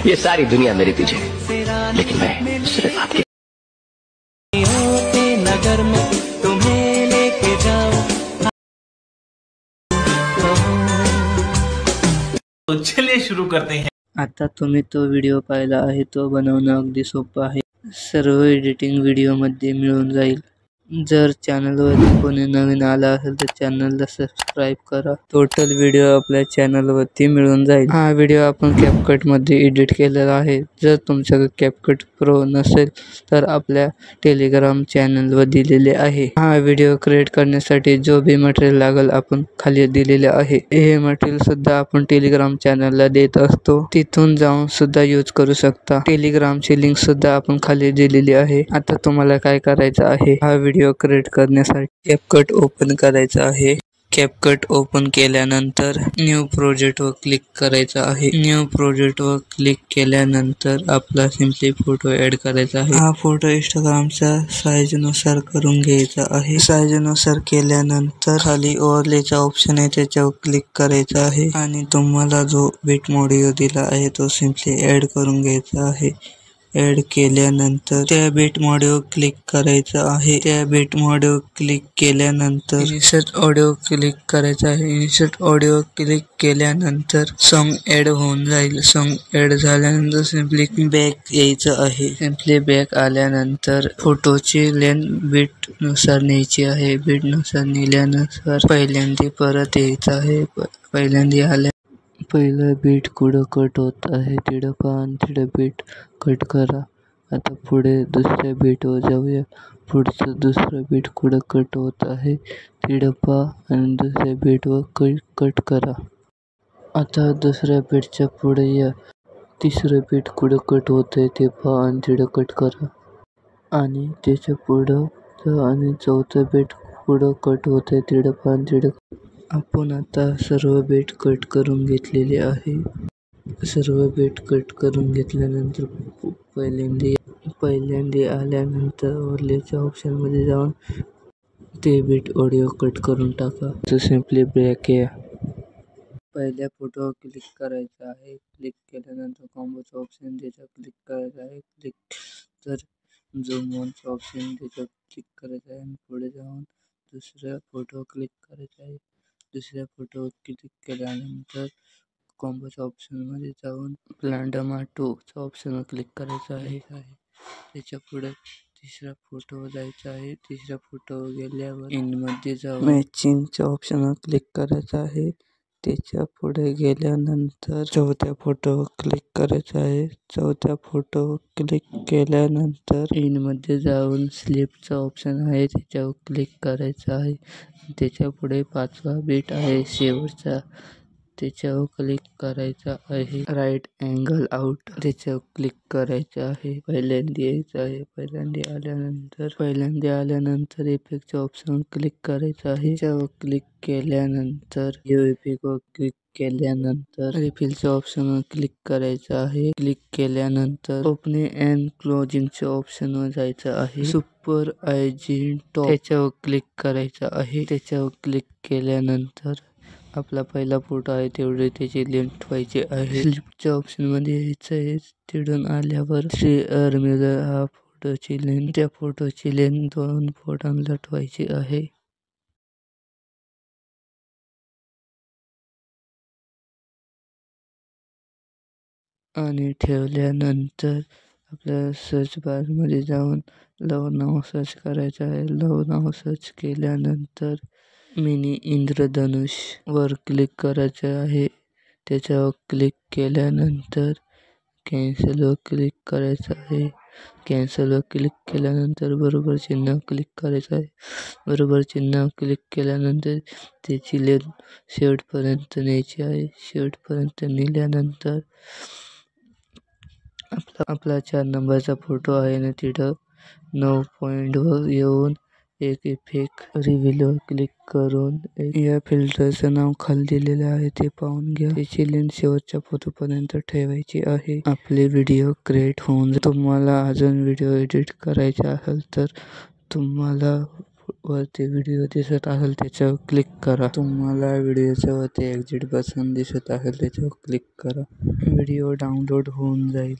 ये सारी दुनिया मेरे पीछे है, लेकिन मैं सिर्फ आपके नगर में तुम्हें लेके जाऊं। तो चलिए शुरू करते हैं। आता तुम्ही तो व्हिडिओ पाहिला आहे तो बनवणं अगदी सोपं आहे. सर्व एडिटिंग व्हिडिओमध्ये मिळून जाईल. जर चॅनलवरती कोणी नवीन आला असेल तर चॅनलला सबस्क्राईब करा. टोटल व्हिडिओ आपल्या चॅनलवरती मिळून जाईल. हा व्हिडिओ आपण कॅपकट मध्ये एडिट केलेला आहे. जर तुमच्याकडे कॅपकट प्रो नसेल तर आपल्या टेलिग्राम चॅनलवर दिलेले आहे. हा व्हिडिओ क्रिएट करण्यासाठी जो भी मटेरियल लागेल आपण खाली दिलेले आहे. हे मटेरियल सुद्धा आपण टेलिग्राम चॅनलला देत असतो. तिथून जाऊन सुद्धा यूज करू शकता. टेलिग्रामची लिंक सुद्धा आपण खाली दिलेली आहे. आता तुम्हाला काय करायचं आहे, हा व्हिडिओ क्रिएट करण्यासाठी कॅपकट ओपन करायचा आहे. कॅपकट ओपन केल्यानंतर न्यू प्रोजेक्ट वर क्लिक करायचं आहे. न्यू प्रोजेक्ट वर क्लिक केल्यानंतर आपला सिम्पली फोटो ऍड करायचा आहे. हा फोटो इंस्टाग्रामच्या साईज नुसार करून घ्यायचा आहे. साईज नुसार केल्यानंतर खाली ओव्हरलेचा ऑप्शन आहे त्याच्यावर क्लिक करायचा आहे आणि तुम्हाला जो बिट ऑडिओ दिला आहे तो सिम्पली ऍड करून घ्यायचा आहे. ऍड केल्यानंतर त्या बिट ऑडिओ क्लिक करायचा आहे. त्या बिट ऑडिओ क्लिक केल्यानंतर इन्सर्ट ऑडिओ क्लिक करायचा आहे. इन्सर्ट ऑडिओ क्लिक केल्यानंतर सॉन्ग ऍड होऊन जाईल. सॉन्ग ऍड झाल्यानंतर सिम्पली बॅक यायचं आहे. सिम्पली बॅक आल्यानंतर फोटोची लेंथ बीट नुसार न्यायची आहे. बीट नुसार नेल्यानुसार पहिल्यांदा परत यायचं आहे. पहिल्यांदा आल्या पहिलं बीट कुठं कट होत आहे तिथं पहा आणि तिथं बीट कट करा. आता पुढे दुसऱ्या बीटवर जाऊया. पुढचं दुसरं बीट कुठं कट होत आहे तिथं पहा आणि दुसऱ्या बीटवर कट करा. आता दुसऱ्या बीटच्या पुढे या. तिसरं बीट कुठं कट होत आहे ते पहा आणि तिथं कट करा आणि त्याच्या पुढं जा आणि चौथं बीट कुठं कट होत आहे तिथं पहा आणि तिथं. आपण आता सर्व बीट कट करून घेतलेले आहे. सर्व बीट कट करून घेतल्यानंतर पहिल्यांदा आल्यानंतर वरलेच्या ऑप्शन मध्ये जाऊन ते बीट ऑडिओ कट करून टाका. तर सिम्पली बॅक या. पहिल्या फोटोवर क्लिक करायचं आहे. क्लिक केल्यानंतर कॉम्बोचा ऑप्शन त्याच्यावर क्लिक करायचा आहे. क्लिक तर झूम ऑनचा ऑप्शन त्याच्यावर क्लिक करायचा आहे आणि पुढे जाऊन दुसऱ्या फोटोवर क्लिक करायचा आहे. दुसऱ्या फोटोवर क्लिक केल्यानंतर कॉम्बोच्या ऑप्शन मध्ये जाऊन प्लांडमा 2 चा ऑप्शनवर क्लिक करायचा आहे. त्याच्या पुढे तिसऱ्या फोटोवर जायचं आहे. तिसऱ्या फोटोवर गेल्यावर इन मध्ये जाऊन मॅचिंगच्या ऑप्शनवर क्लिक करायचं आहे. त्याच्या पुढे गेल्यानंतर चौथ्या फोटोवर क्लिक करायचं आहे. चौथ्या फोटोवर क्लिक केल्यानंतर इन मध्ये जाऊन स्लिपचा ऑप्शन आहे त्याच्यावर क्लिक करायचं आहे. त्याच्या पुढे पाचवा बीट आहे शेवटचा त्याच्यावर क्लिक करायचा आहे. राईट अँगल आउट त्याच्यावर क्लिक करायचं आहे. पहिल्यांदा यायचं आहे. पहिल्यांदा आल्यानंतर इफेक्टच्या ऑप्शन क्लिक करायचं आहे. त्याच्यावर क्लिक केल्यानंतर इफेक्टवर क्लिक केल्यानंतर रिफिलच्या ऑप्शनवर क्लिक करायचं आहे. क्लिक केल्यानंतर ओपनिंग अँड क्लोजिंगच्या ऑप्शनवर जायचं आहे. सुपर आयजिन टॉप त्याच्यावर क्लिक करायचं आहे. त्याच्यावर क्लिक केल्यानंतर आपला पहिला फोटो आहे तेवढे त्याची लेंथ व्हायची आहे. स्लिपच्या ऑप्शन मध्ये यायचं आहे. तिथून आल्यावर मिरर हा फोटोची लेंथ त्या फोटोची लेंथ 2 फोटांना ठेवायची आहे. आणि ठेवल्यानंतर आपल्या सर्च बार मध्ये जाऊन लव नाव सर्च करायचं आहे. लव नाव सर्च केल्यानंतर मिनी इंद्रधनुष वर क्लिक करायचं आहे. त्याच्यावर क्लिक केल्यानंतर कॅन्सल वर क्लिक करायचं आहे. कॅन्सल वर क्लिक केल्यानंतर बरोबर चिन्ह क्लिक करायचं आहे. बरोबर चिन्ह क्लिक केल्यानंतर त्याची लेंथ शेवटपर्यंत न्यायची आहे. शेवटपर्यंत नेल्यानंतर आपला 4 नंबरचा फोटो आहे ना तिथं 9 पॉइंट वर येऊन एक इफेक्ट रिव्हीलवर क्लिक करून या फिल्टरचं नाव खाली दिलेलं आहे ते पाहून घ्या. त्याची लेंथ शेवटच्या फोटोपर्यंत ठेवायची आहे. आपले व्हिडिओ क्रिएट होऊन तुम्हाला अजून व्हिडिओ एडिट करायचे असेल तर तुम्हाला वरती व्हिडिओ दिसत असेल त्याच्यावर क्लिक करा. तुम्हाला व्हिडिओच्या वरती एक्झिट बटन दिसत असेल त्याच्यावर क्लिक करा. व्हिडिओ डाउनलोड होऊन जाईल.